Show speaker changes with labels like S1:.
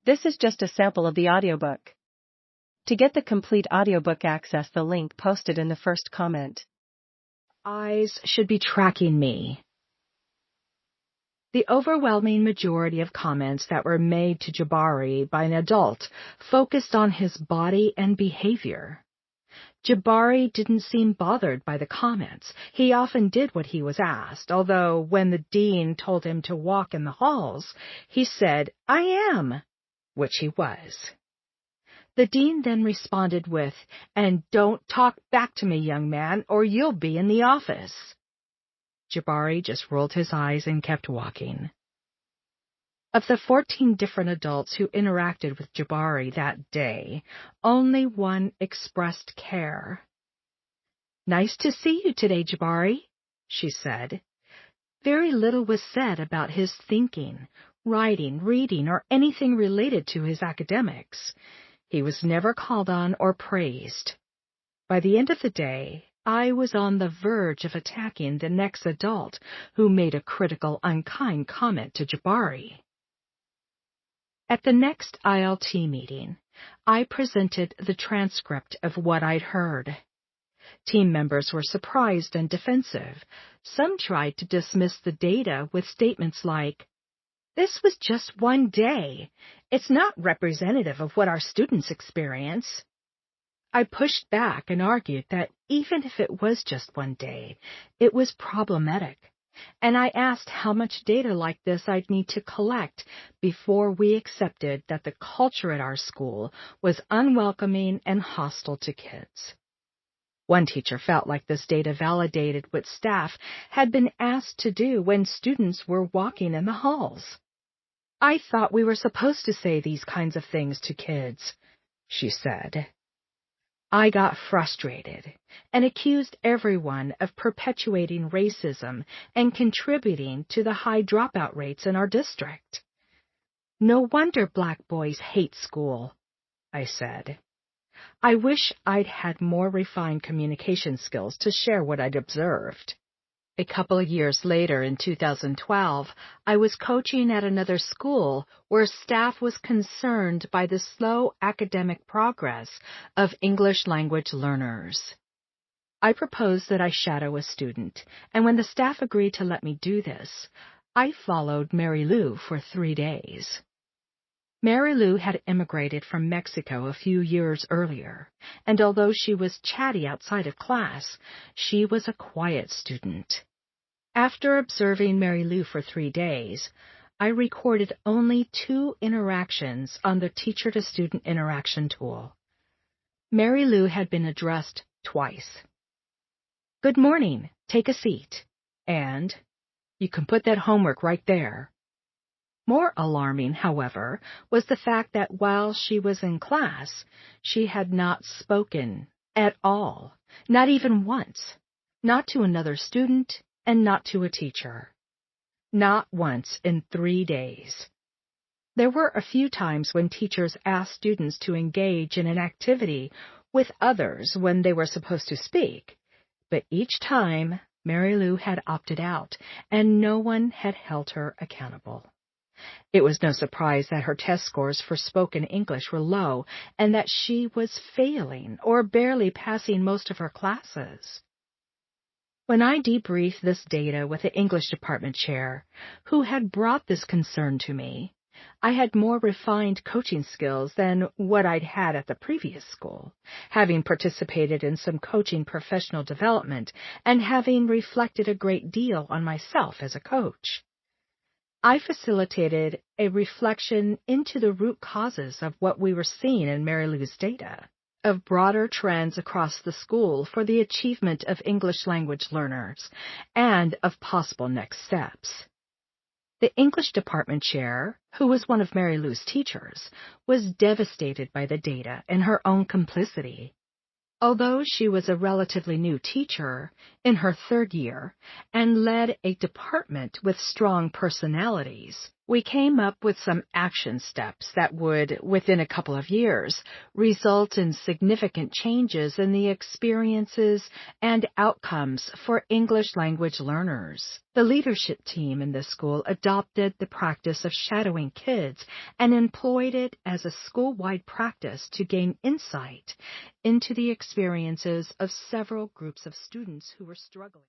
S1: This is just a sample of the audiobook. To get the complete audiobook, access the link posted in the first comment.
S2: Eyes should be tracking me. The overwhelming majority of comments that were made to Jabari by an adult focused on his body and behavior. Jabari didn't seem bothered by the comments. He often did what he was asked, although when the dean told him to walk in the halls, he said, "I am," which he was. The dean then responded with, "And don't talk back to me, young man, or you'll be in the office." Jabari just rolled his eyes and kept walking. Of the 14 different adults who interacted with Jabari that day, only one expressed care. "Nice to see you today, Jabari," she said. Very little was said about his thinking, writing, reading, or anything related to his academics. He was never called on or praised. By the end of the day, I was on the verge of attacking the next adult who made a critical, unkind comment to Jabari. At the next ILT meeting, I presented the transcript of what I'd heard. Team members were surprised and defensive. Some tried to dismiss the data with statements like, "This was just one day. It's not representative of what our students experience." I pushed back and argued that even if it was just one day, it was problematic, and I asked how much data like this I'd need to collect before we accepted that the culture at our school was unwelcoming and hostile to kids. One teacher felt like this data validated what staff had been asked to do when students were walking in the halls. "I thought we were supposed to say these kinds of things to kids," she said. I got frustrated and accused everyone of perpetuating racism and contributing to the high dropout rates in our district. "No wonder black boys hate school," I said. I wish I'd had more refined communication skills to share what I'd observed. A couple of years later, in 2012, I was coaching at another school where staff was concerned by the slow academic progress of English language learners. I proposed that I shadow a student, and when the staff agreed to let me do this, I followed Mary Lou for 3 days. Mary Lou had immigrated from Mexico a few years earlier, and although she was chatty outside of class, she was a quiet student. After observing Mary Lou for 3 days, I recorded only 2 interactions on the teacher-to-student interaction tool. Mary Lou had been addressed twice. "Good morning, take a seat," and "You can put that homework right there." More alarming, however, was the fact that while she was in class, she had not spoken at all, not even once, not to another student, and not to a teacher. Not once in 3 days. There were a few times when teachers asked students to engage in an activity with others when they were supposed to speak, but each time Mary Lou had opted out, and no one had held her accountable. It was no surprise that her test scores for spoken English were low and that she was failing or barely passing most of her classes. When I debriefed this data with the English department chair, who had brought this concern to me, I had more refined coaching skills than what I'd had at the previous school, having participated in some coaching professional development and having reflected a great deal on myself as a coach. I facilitated a reflection into the root causes of what we were seeing in Mary Lou's data, of broader trends across the school for the achievement of English language learners, and of possible next steps. The English department chair, who was one of Mary Lou's teachers, was devastated by the data and her own complicity. Although she was a relatively new teacher, in her 3rd year, and led a department with strong personalities, We came up with some action steps that would, within a couple of years, result in significant changes in the experiences and outcomes for English language learners. The leadership team in this school adopted the practice of shadowing kids and employed it as a school-wide practice to gain insight into the experiences of several groups of students who were struggling.